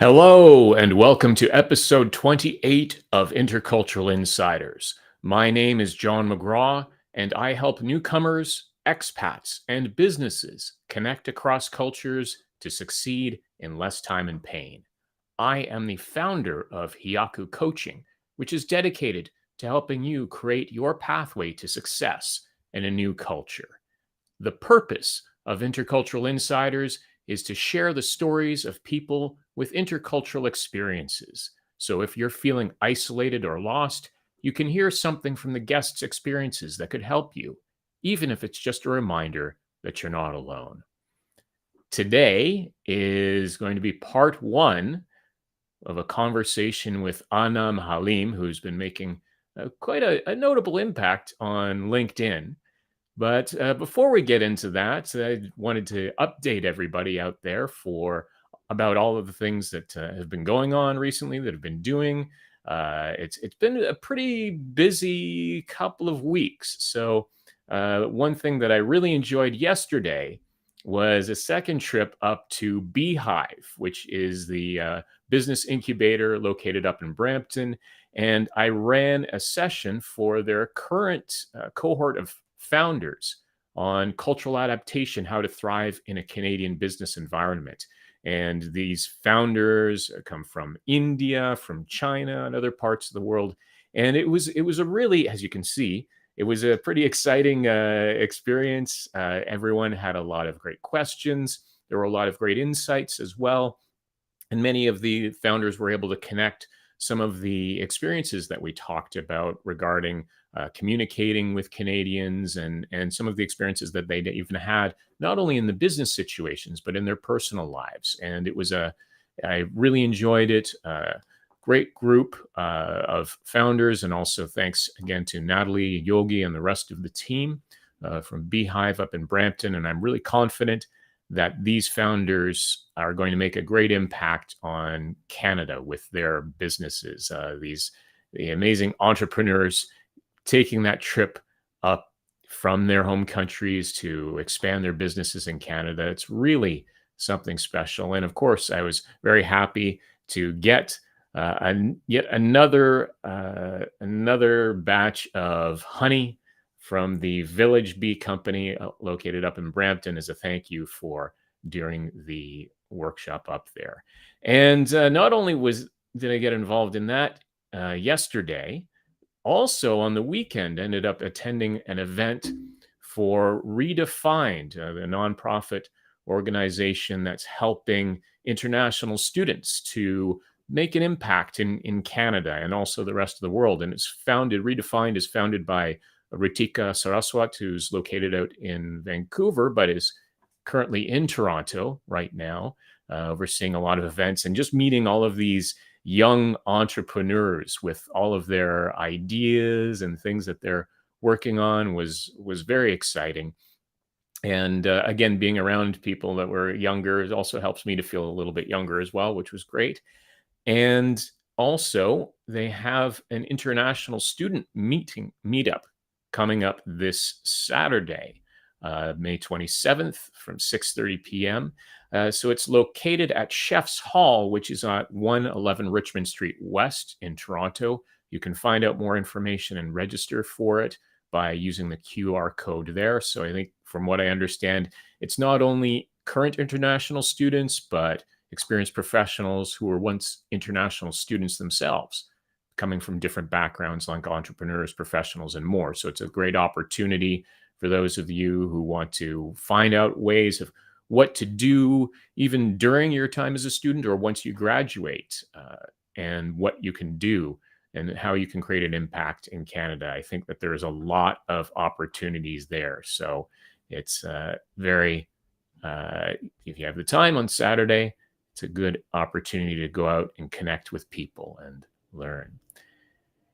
Hello, and welcome to episode 28 of Intercultural Insiders. My name is John McGraw, and I help newcomers, expats, and businesses connect across cultures to succeed in less time and pain. I am the founder of Hiyaku Coaching, which is dedicated to helping you create your pathway to success in a new culture. The purpose of Intercultural Insiders is to share the stories of people with intercultural experiences. So if you're feeling isolated or lost, you can hear something from the guests' experiences that could help you, even if it's just a reminder that you're not alone. Today is going to be part one of a conversation with Anam Haleem, who's been making quite a notable impact on LinkedIn. But before we get into that, I wanted to update everybody out there about all of the things that have been going on recently, that have been doing. It's been a pretty busy couple of weeks. So one thing that I really enjoyed yesterday was a second trip up to Beehive, which is the business incubator located up in Brampton. And I ran a session for their current cohort of founders on cultural adaptation, how to thrive in a Canadian business environment. And these founders come from India, from China, and other parts of the world. And it was a really, as you can see, it was a pretty exciting experience. Everyone had a lot of great questions. There were a lot of great insights as well. And many of the founders were able to connect some of the experiences that we talked about regarding communicating with Canadians and some of the experiences that they even had, not only in the business situations, but in their personal lives. And I really enjoyed it. Great group of founders. And also thanks again to Natalie, Yogi, and the rest of the team from Beehive up in Brampton. And I'm really confident that these founders are going to make a great impact on Canada with their businesses. The amazing entrepreneurs taking that trip up from their home countries to expand their businesses in Canada. It's really something special. And of course, I was very happy to get yet another batch of honey from the Village Bee Company located up in Brampton as a thank you for during the workshop up there. And not only did I get involved in that yesterday, also on the weekend ended up attending an event for Redefined, the nonprofit organization that's helping international students to make an impact in Canada and also the rest of the world. And Redefined is founded by Ritika Saraswat, who's located out in Vancouver, but is currently in Toronto right now, overseeing a lot of events and just meeting all of these young entrepreneurs with all of their ideas and things that they're working on was very exciting. And again, being around people that were younger also helps me to feel a little bit younger as well, which was great. And also, they have an international student meetup coming up this Saturday, May 27th from 6:30 p.m. So it's located at Chef's Hall, which is at 111 Richmond Street West in Toronto. You can find out more information and register for it by using the QR code there. So I think from what I understand, it's not only current international students, but experienced professionals who were once international students themselves, coming from different backgrounds like entrepreneurs, professionals, and more. So it's a great opportunity for those of you who want to find out ways of what to do even during your time as a student or once you graduate, and what you can do and how you can create an impact in Canada. I think that there's a lot of opportunities there. So it's if you have the time on Saturday, it's a good opportunity to go out and connect with people and learn.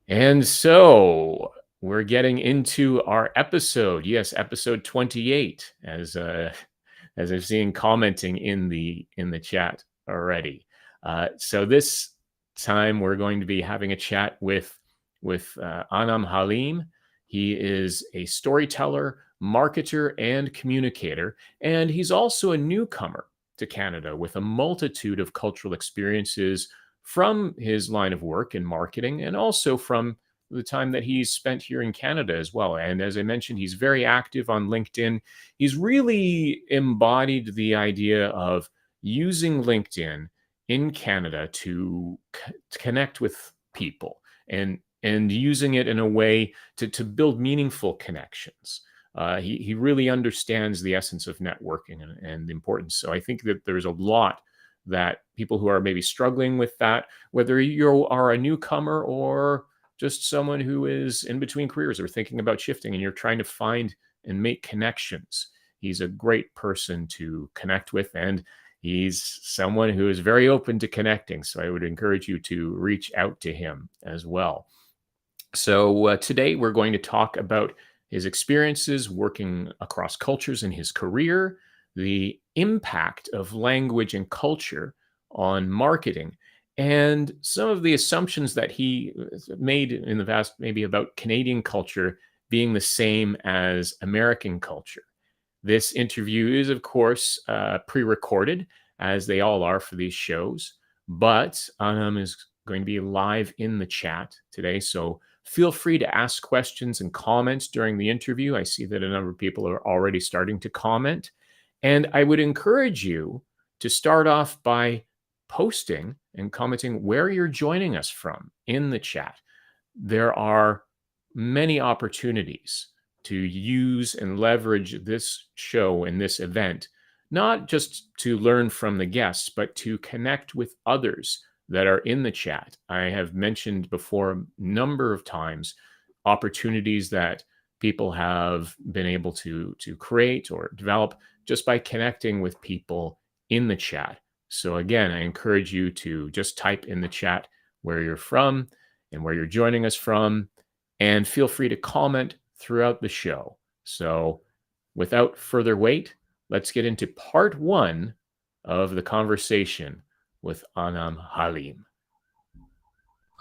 And so we're getting into our episode. Yes, episode 28, as I've seen commenting in the chat already. So this time we're going to be having a chat with Anam Haleem. He is a storyteller, marketer, and communicator, and he's also a newcomer to Canada with a multitude of cultural experiences from his line of work in marketing and also from the time that he's spent here in Canada as well. And as I mentioned, he's very active on LinkedIn. He's really embodied the idea of using LinkedIn in Canada to connect with people and using it in a way to build meaningful connections. He really understands the essence of networking and the importance. So I think that there's a lot that people who are maybe struggling with that, whether you are a newcomer or just someone who is in between careers or thinking about shifting and you're trying to find and make connections, he's a great person to connect with. And he's someone who is very open to connecting. So I would encourage you to reach out to him as well. So today we're going to talk about his experiences working across cultures in his career, the impact of language and culture on marketing, and some of the assumptions that he made in the past, maybe about Canadian culture being the same as American culture. This interview is, of course, pre-recorded, as they all are for these shows, but Anam is going to be live in the chat today, so feel free to ask questions and comments during the interview. I see that a number of people are already starting to comment, and I would encourage you to start off by posting and commenting where you're joining us from in the chat. There are many opportunities to use and leverage this show and this event, not just to learn from the guests, but to connect with others that are in the chat. I have mentioned before a number of times opportunities that people have been able to create or develop just by connecting with people in the chat. So again, I encourage you to just type in the chat where you're from and where you're joining us from, and feel free to comment throughout the show. So without further wait, let's get into part one of the conversation with Anam Haleem.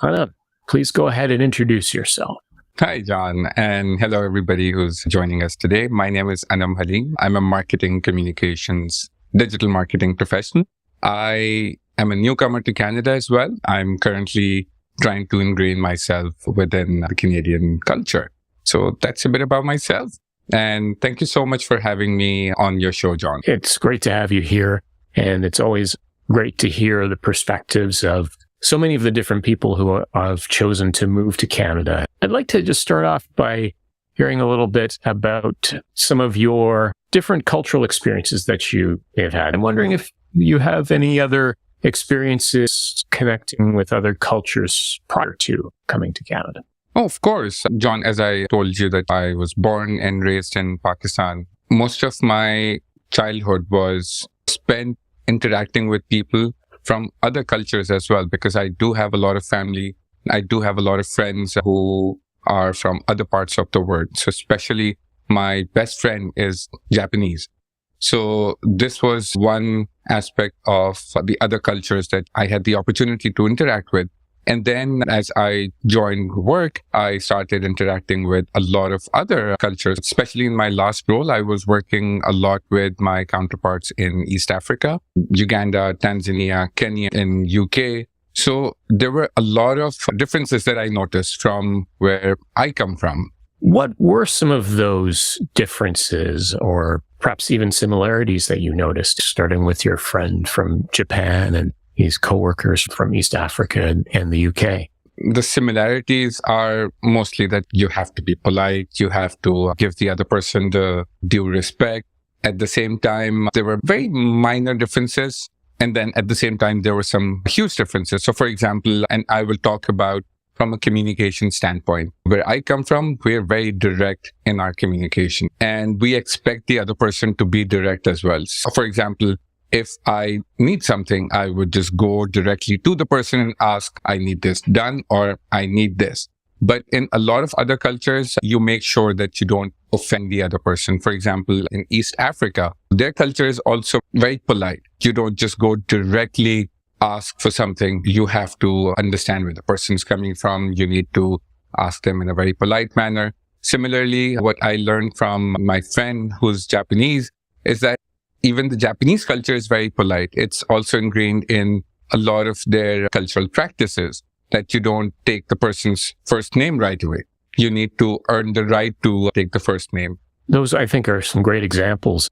Anam, please go ahead and introduce yourself. Hi, John, and hello, everybody who's joining us today. My name is Anam Haleem. I'm a marketing communications, digital marketing professional. I am a newcomer to Canada as well. I'm currently trying to ingrain myself within the Canadian culture. So that's a bit about myself. And thank you so much for having me on your show, John. It's great to have you here. And it's always great to hear the perspectives of so many of the different people who have chosen to move to Canada. I'd like to just start off by hearing a little bit about some of your different cultural experiences that you have had. I'm wondering if you have any other experiences connecting with other cultures prior to coming to Canada. Oh, of course. John, as I told you that I was born and raised in Pakistan, most of my childhood was spent interacting with people from other cultures as well, because I do have a lot of family. I do have a lot of friends who are from other parts of the world. So especially my best friend is Japanese. So this was one aspect of the other cultures that I had the opportunity to interact with. And then as I joined work, I started interacting with a lot of other cultures, especially in my last role. I was working a lot with my counterparts in East Africa, Uganda, Tanzania, Kenya, and UK. So there were a lot of differences that I noticed from where I come from. What were some of those differences or perhaps even similarities that you noticed, starting with your friend from Japan and his coworkers from East Africa and the UK? The similarities are mostly that you have to be polite, you have to give the other person the due respect. At the same time, there were very minor differences. And then at the same time, there were some huge differences. So for example, and I will talk about from a communication standpoint, where I come from, we're very direct in our communication and we expect the other person to be direct as well. So for example, if I need something, I would just go directly to the person and ask, I need this done or I need this. But in a lot of other cultures, you make sure that you don't offend the other person. For example, in East Africa, their culture is also very polite. You don't just go directly ask for something. You have to understand where the person's coming from. You need to ask them in a very polite manner. Similarly, what I learned from my friend who's Japanese is that even the Japanese culture is very polite. It's also ingrained in a lot of their cultural practices that you don't take the person's first name right away. You need to earn the right to take the first name. Those, I think, are some great examples.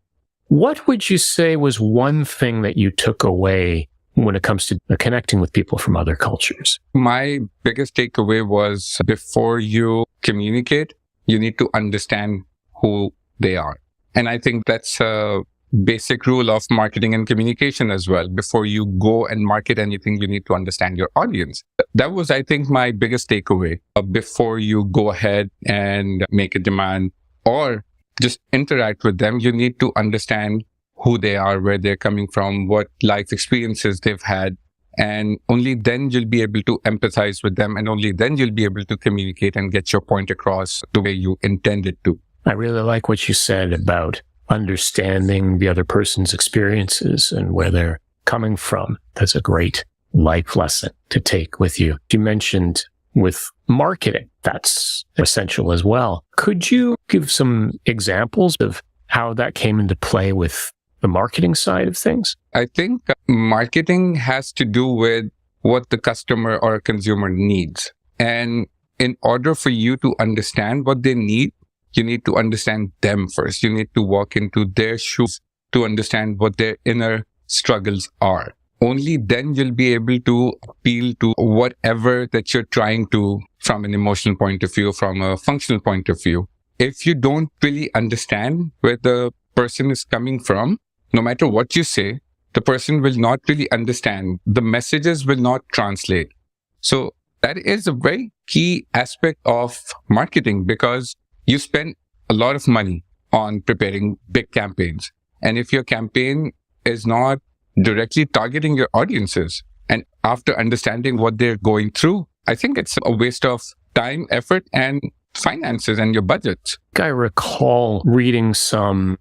What would you say was one thing that you took away when it comes to connecting with people from other cultures? My biggest takeaway was before you communicate, you need to understand who they are. And I think that's a basic rule of marketing and communication as well. Before you go and market anything, you need to understand your audience. That was, I think, my biggest takeaway. Before you go ahead and make a demand or just interact with them, you need to understand who they are, where they're coming from, what life experiences they've had. And only then you'll be able to empathize with them. And only then you'll be able to communicate and get your point across the way you intended to. I really like what you said about understanding the other person's experiences and where they're coming from. That's a great life lesson to take with you. You mentioned with marketing, that's essential as well. Could you give some examples of how that came into play with the marketing side of things? I think marketing has to do with what the customer or consumer needs. And in order for you to understand what they need, you need to understand them first. You need to walk into their shoes to understand what their inner struggles are. Only then you'll be able to appeal to whatever that you're trying to from an emotional point of view, from a functional point of view. If you don't really understand where the person is coming from, no matter what you say, the person will not really understand. The messages will not translate. So that is a very key aspect of marketing, because you spend a lot of money on preparing big campaigns. And if your campaign is not directly targeting your audiences, and after understanding what they're going through, I think it's a waste of time, effort, and finances and your budgets. I recall reading some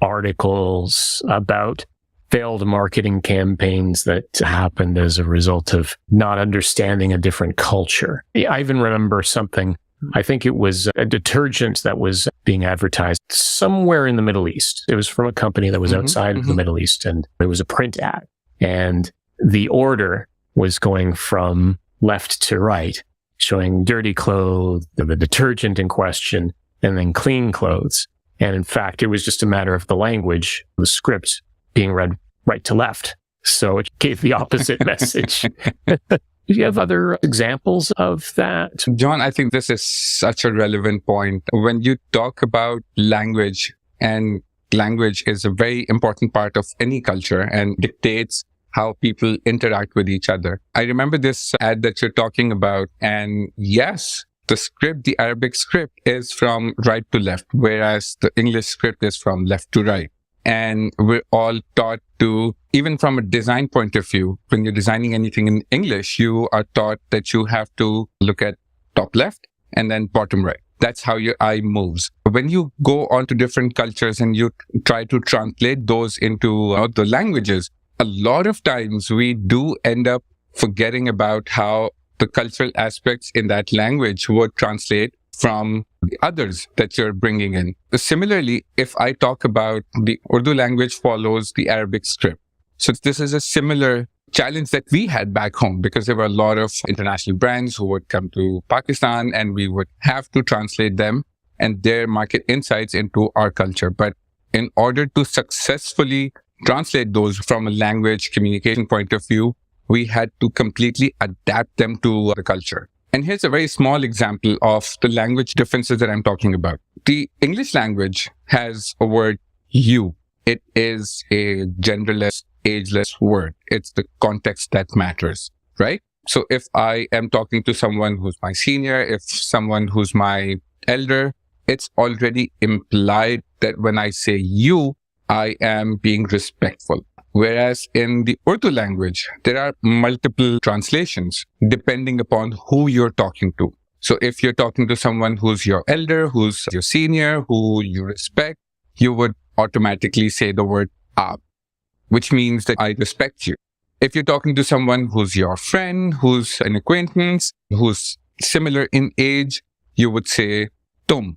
articles about failed marketing campaigns that happened as a result of not understanding a different culture. I even remember something, I think it was a detergent that was being advertised somewhere in the Middle East. It was from a company that was outside of the Middle East, and it was a print ad. And the order was going from left to right, showing dirty clothes, the detergent in question, and then clean clothes. And in fact, it was just a matter of the language, the script being read right to left. So it gave the opposite message. Do you have other examples of that? John, I think this is such a relevant point. When you talk about language, and language is a very important part of any culture and dictates how people interact with each other. I remember this ad that you're talking about, and yes, the script, the Arabic script, is from right to left, whereas the English script is from left to right. And we're all taught to, even from a design point of view, when you're designing anything in English, you are taught that you have to look at top left and then bottom right. That's how your eye moves. When you go on to different cultures and you try to translate those into the languages, a lot of times we do end up forgetting about how the cultural aspects in that language would translate from the others that you're bringing in. Similarly, if I talk about the Urdu language follows the Arabic script. So this is a similar challenge that we had back home, because there were a lot of international brands who would come to Pakistan and we would have to translate them and their market insights into our culture. But in order to successfully translate those from a language communication point of view, we had to completely adapt them to the culture. And here's a very small example of the language differences that I'm talking about. The English language has a word you. It is a genderless, ageless word. It's the context that matters, right? So if I am talking to someone who's my senior, if someone who's my elder, it's already implied that when I say you, I am being respectful. Whereas in the Urdu language, there are multiple translations depending upon who you're talking to. So if you're talking to someone who's your elder, who's your senior, who you respect, you would automatically say the word aap, which means that I respect you. If you're talking to someone who's your friend, who's an acquaintance, who's similar in age, you would say tum.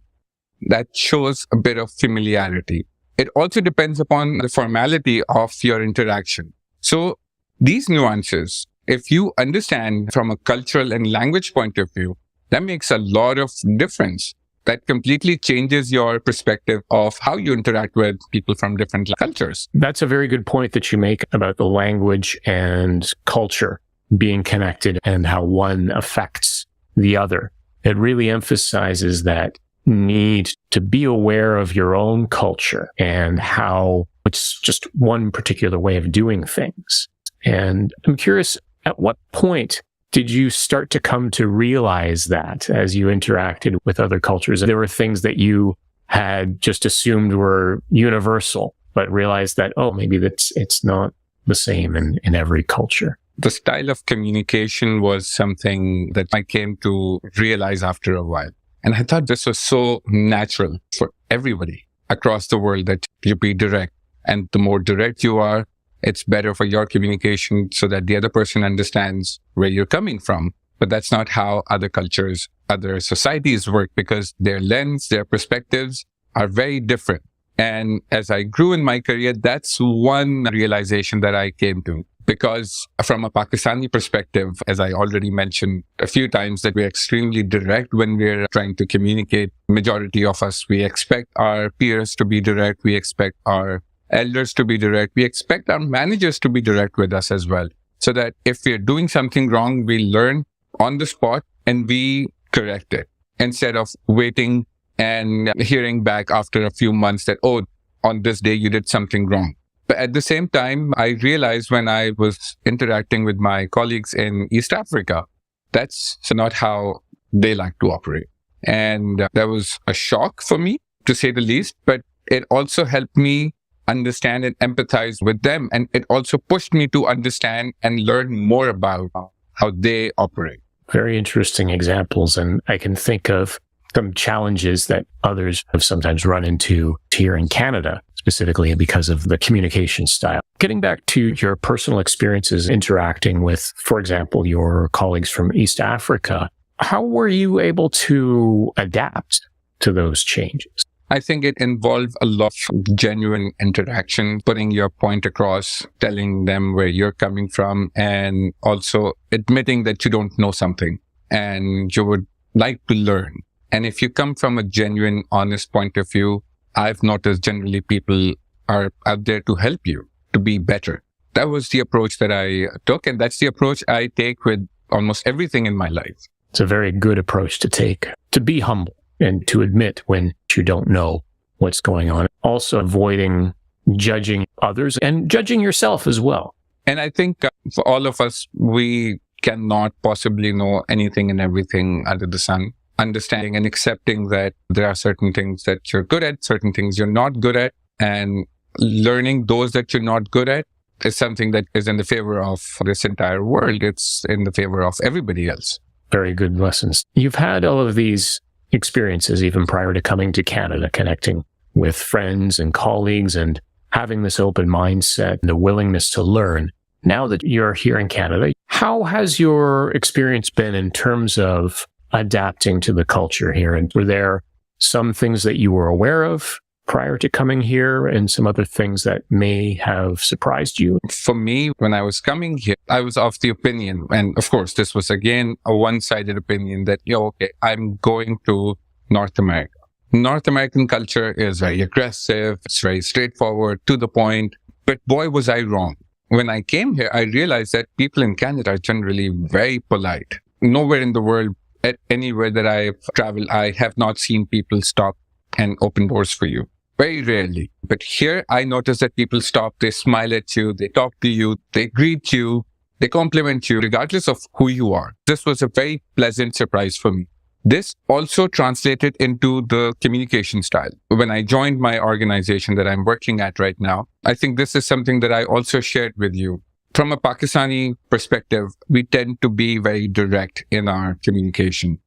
That shows a bit of familiarity. It also depends upon the formality of your interaction. So these nuances, if you understand from a cultural and language point of view, that makes a lot of difference. That completely changes your perspective of how you interact with people from different cultures. That's a very good point that you make about the language and culture being connected and how one affects the other. It really emphasizes that need to be aware of your own culture and how it's just one particular way of doing things. And I'm curious, at what point did you start to come to realize that as you interacted with other cultures? There were things that you had just assumed were universal, but realized that, oh, maybe it's not the same in every culture. The style of communication was something that I came to realize after a while. And I thought this was so natural for everybody across the world that you be direct. And the more direct you are, it's better for your communication so that the other person understands where you're coming from. But that's not how other cultures, other societies work, because their lens, their perspectives are very different. And as I grew in my career, that's one realization that I came to. Because from a Pakistani perspective, as I already mentioned a few times, that we're extremely direct when we're trying to communicate. Majority of us, we expect our peers to be direct. We expect our elders to be direct. We expect our managers to be direct with us as well. So that if we're doing something wrong, we learn on the spot and we correct it instead of waiting and hearing back after a few months that, oh, on this day you did something wrong. But at the same time, I realized when I was interacting with my colleagues in East Africa, that's not how they like to operate. And that was a shock for me, to say the least, but it also helped me understand and empathize with them. And it also pushed me to understand and learn more about how they operate. Very interesting examples. And I can think of some challenges that others have sometimes run into here in Canada, specifically because of the communication style. Getting back to your personal experiences interacting with, for example, your colleagues from East Africa, how were you able to adapt to those changes? I think it involved a lot of genuine interaction, putting your point across, telling them where you're coming from, and also admitting that you don't know something and you would like to learn. And if you come from a genuine, honest point of view, I've noticed generally people are out there to help you to be better. That was the approach that I took, and that's the approach I take with almost everything in my life. It's a very good approach to take, to be humble and to admit when you don't know what's going on. Also avoiding judging others and judging yourself as well. And I think for all of us, we cannot possibly know anything and everything under the sun. Understanding and accepting that there are certain things that you're good at, certain things you're not good at, and learning those that you're not good at is something that is in the favor of this entire world. It's in the favor of everybody else. Very good lessons. You've had all of these experiences even prior to coming to Canada, connecting with friends and colleagues and having this open mindset and the willingness to learn. Now that you're here in Canada, how has your experience been in terms of adapting to the culture here? And were there some things that you were aware of prior to coming here and some other things that may have surprised you? For me, when I was coming here, I was of the opinion, and of course, this was again a one-sided opinion that, okay, I'm going to North America. North American culture is very aggressive. It's very straightforward, to the point. But boy, was I wrong. When I came here, I realized that people in Canada are generally very polite. Nowhere in the world, at anywhere that I've traveled, I have not seen people stop and open doors for you. Very rarely. But here, I noticed that people stop, they smile at you, they talk to you, they greet you, they compliment you, regardless of who you are. This was a very pleasant surprise for me. This also translated into the communication style. When I joined my organization that I'm working at right now, I think this is something that I also shared with you. From a Pakistani perspective, we tend to be very direct in our communication,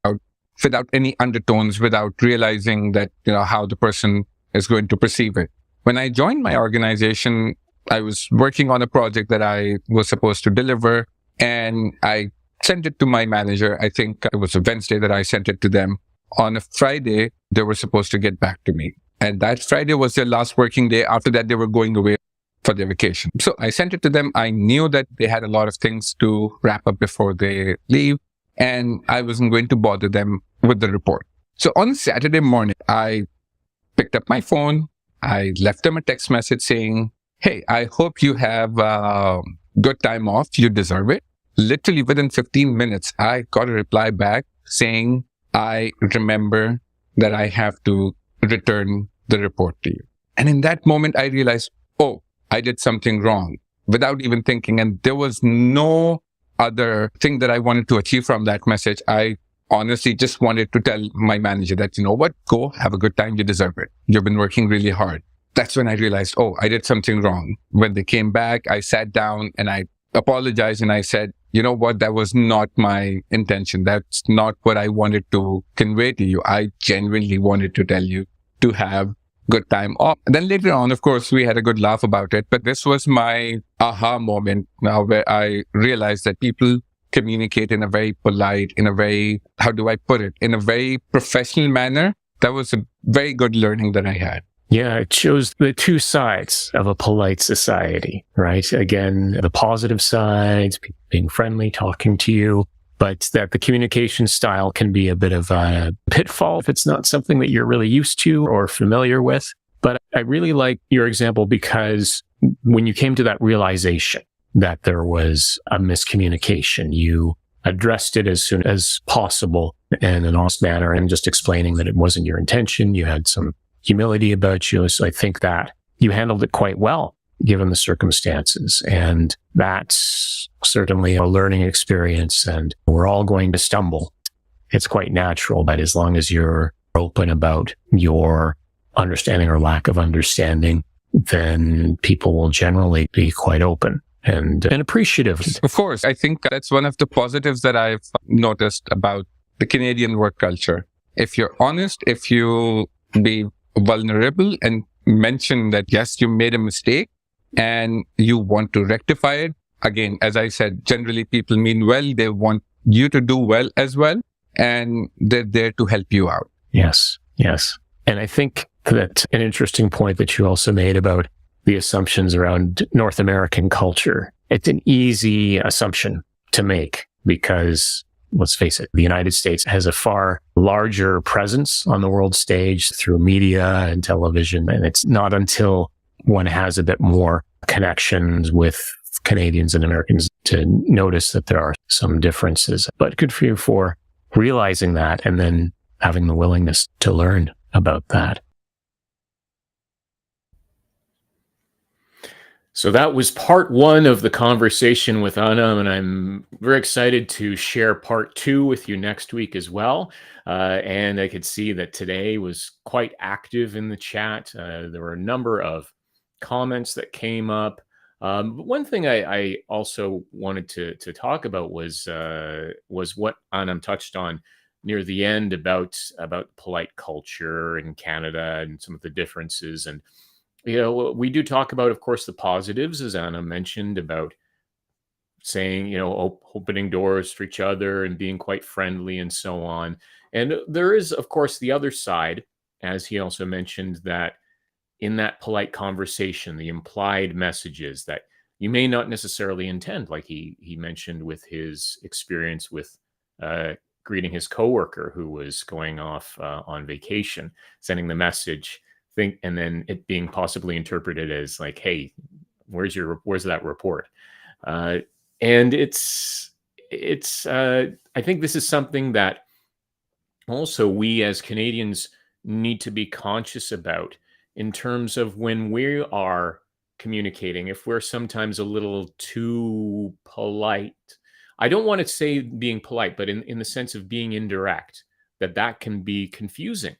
without any undertones, without realizing that, how the person is going to perceive it. When I joined my organization, I was working on a project that I was supposed to deliver, and I sent it to my manager. I think it was a Wednesday that I sent it to them. On a Friday, they were supposed to get back to me. And that Friday was their last working day. After that, they were going away for their vacation. So I sent it to them. I knew that they had a lot of things to wrap up before they leave, and I wasn't going to bother them with the report. So on Saturday morning, I picked up my phone. I left them a text message saying, "Hey, I hope you have a good time off. You deserve it." Literally within 15 minutes, I got a reply back saying, "I remember that I have to return the report to you." And in that moment, I realized, oh, I did something wrong without even thinking. And there was no other thing that I wanted to achieve from that message. I honestly just wanted to tell my manager that, you know what, go have a good time. You deserve it. You've been working really hard. That's when I realized, oh, I did something wrong. When they came back, I sat down and I apologized and I said, you know what, that was not my intention. That's not what I wanted to convey to you. I genuinely wanted to tell you to have good time off. And then later on, of course, we had a good laugh about it. But this was my aha moment now where I realized that people communicate in a very polite, in a very, how do I put it, in a very professional manner. That was a very good learning that I had. Yeah, it shows the two sides of a polite society, right? Again, the positive sides, people being friendly, talking to you, but that the communication style can be a bit of a pitfall if it's not something that you're really used to or familiar with. But I really like your example because when you came to that realization that there was a miscommunication, you addressed it as soon as possible in an honest manner and just explaining that it wasn't your intention. You had some humility about you. So I think that you handled it quite well, given the circumstances. And that's certainly a learning experience. And we're all going to stumble. It's quite natural. But as long as you're open about your understanding or lack of understanding, then people will generally be quite open and appreciative. Of course, I think that's one of the positives that I've noticed about the Canadian work culture. If you're honest, if you be vulnerable and mention that, yes, you made a mistake and you want to rectify it. Again, as I said, generally people mean well. They want you to do well as well. And they're there to help you out. Yes. Yes. And I think that an interesting point that you also made about the assumptions around North American culture, it's an easy assumption to make because let's face it, the United States has a far larger presence on the world stage through media and television. And it's not until one has a bit more connections with Canadians and Americans to notice that there are some differences. But good for you for realizing that and then having the willingness to learn about that. So that was part one of the conversation with Anam, and I'm very excited to share part two with you next week as well. And I could see that today was quite active in the chat. There were a number of comments that came up. But one thing I also wanted to talk about was what Anam touched on near the end about polite culture in Canada and some of the differences. And we do talk about, of course, the positives, as Anna mentioned, about saying, opening doors for each other and being quite friendly and so on. And there is, of course, the other side, as he also mentioned, that in that polite conversation, the implied messages that you may not necessarily intend, like he mentioned with his experience with greeting his coworker who was going off on vacation, sending the message, and then it being possibly interpreted as like, hey, where's that report? And it's I think this is something that also we as Canadians need to be conscious about in terms of when we are communicating, if we're sometimes a little too polite. I don't want to say being polite, but in the sense of being indirect, that can be confusing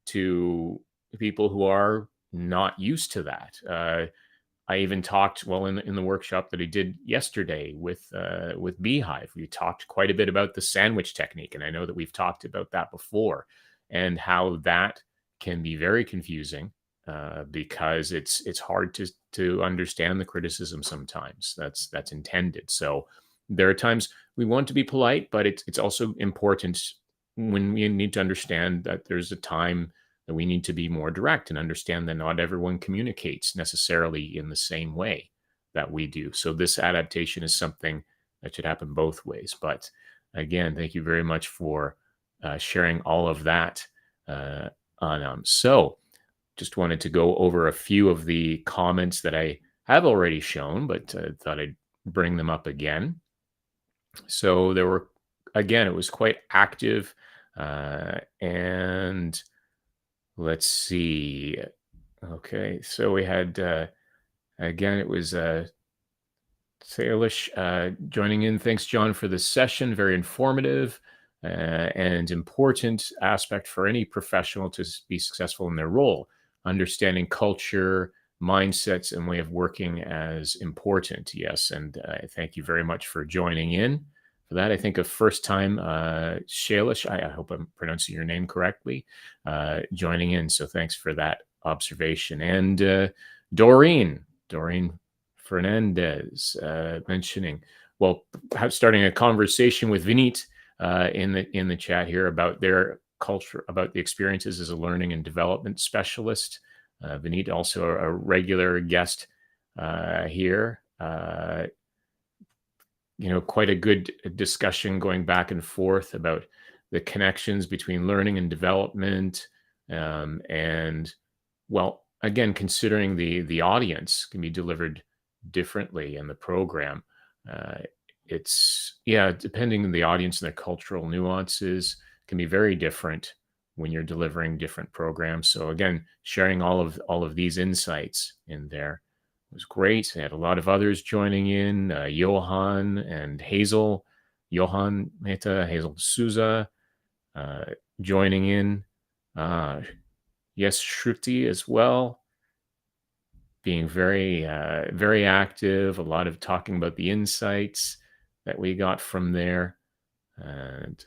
to people who are not used to that. I even talked, in the workshop that I did yesterday with Beehive, we talked quite a bit about the sandwich technique. And I know that we've talked about that before and how that can be very confusing because it's hard to understand the criticism sometimes that's intended. So there are times we want to be polite, but it's also important when we need to understand that there's a time that we need to be more direct and understand that not everyone communicates necessarily in the same way that we do. So this adaptation is something that should happen both ways. But again, thank you very much for sharing all of that, Anam. So just wanted to go over a few of the comments that I have already shown, but thought I'd bring them up again. So there were, again, it was quite active. And let's see. Okay, so we had, again, it was Salish joining in. Thanks, John, for this session. Very informative and important aspect for any professional to be successful in their role. Understanding culture, mindsets, and way of working as important. Yes, and thank you very much for joining in for that. I think a first time Shalish, I hope I'm pronouncing your name correctly, joining in. So thanks for that observation. And Doreen Fernandez mentioning, well, starting a conversation with Vineet in the chat here about their culture, about the experiences as a learning and development specialist. Vineet, also a regular guest here. Quite a good discussion going back and forth about the connections between learning and development, and well, again, considering the audience can be delivered differently in the program. It's depending on the audience and their cultural nuances can be very different when you're delivering different programs. So again, sharing all of these insights in there was great. They had a lot of others joining in, Johan and Hazel, Johan Mehta, Hazel Souza, joining in. Yes, Shruti as well, being very, very active, a lot of talking about the insights that we got from there. And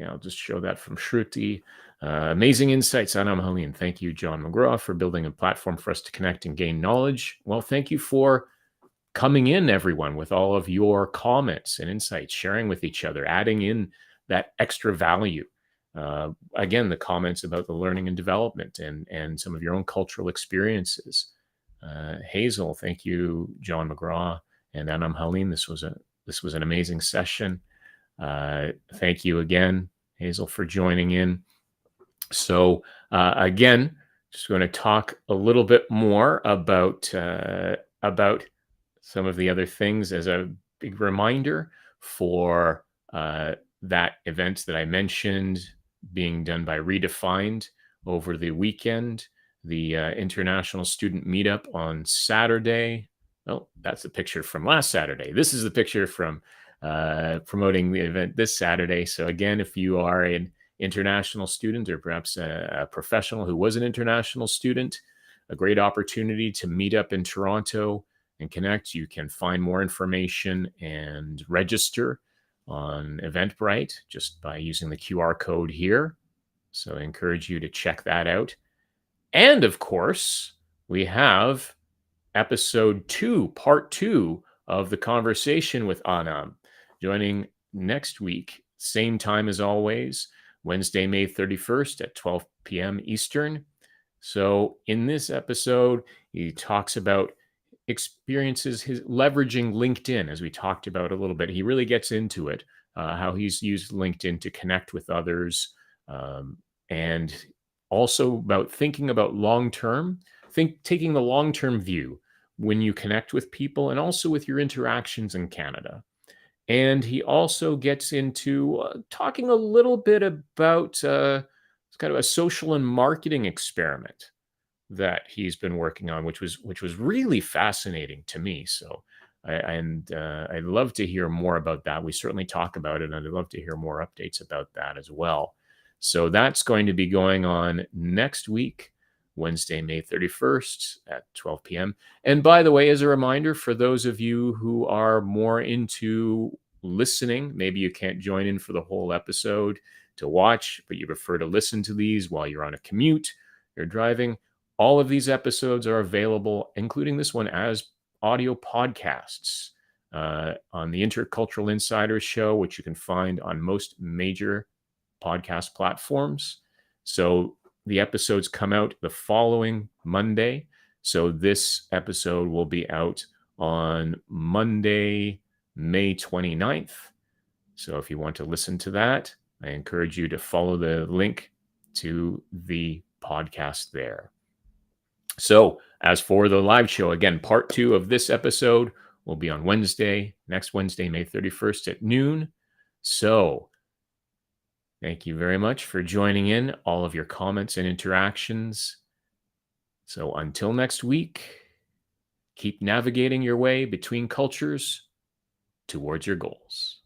I'll just show that from Shruti. Amazing insights, Anam Haleem. Thank you, John McGraw, for building a platform for us to connect and gain knowledge. Well, thank you for coming in, everyone, with all of your comments and insights, sharing with each other, adding in that extra value. Again, the comments about the learning and development and some of your own cultural experiences. Hazel, thank you, John McGraw and Anam Haleem. This was an amazing session. Thank you again, Hazel, for joining in. So again, just going to talk a little bit more about some of the other things as a big reminder for that event that I mentioned being done by Redefined over the weekend, the International Student Meetup on Saturday. Oh, that's the picture from last Saturday. This is the picture from promoting the event this Saturday. So again, if you are an international student or perhaps a professional who was an international student, a great opportunity to meet up in Toronto and connect. You can find more information and register on Eventbrite just by using the QR code here. So I encourage you to check that out. And of course, we have episode 2, part 2 of the conversation with Anam, joining next week, same time as always, Wednesday, May 31st at 12 p.m. Eastern. So in this episode, he talks about experiences, his leveraging LinkedIn, as we talked about a little bit. He really gets into it, how he's used LinkedIn to connect with others, and also about thinking about long-term, taking the long-term view when you connect with people and also with your interactions in Canada. And he also gets into talking a little bit about it's kind of a social and marketing experiment that he's been working on, which was really fascinating to me. So, I'd love to hear more about that. We certainly talk about it, and I'd love to hear more updates about that as well. So that's going to be going on next week, Wednesday, May 31st at 12 p.m. And by the way, as a reminder, for those of you who are more into listening, maybe you can't join in for the whole episode to watch, but you prefer to listen to these while you're on a commute, you're driving. All of these episodes are available, including this one, as audio podcasts on the Intercultural Insiders Show, which you can find on most major podcast platforms. So the episodes come out the following Monday. So this episode will be out on Monday, May 29th. So if you want to listen to that, I encourage you to follow the link to the podcast there. So as for the live show, again, part 2 of this episode will be on Wednesday, next Wednesday, May 31st at noon. So thank you very much for joining in, all of your comments and interactions. So until next week, keep navigating your way between cultures towards your goals.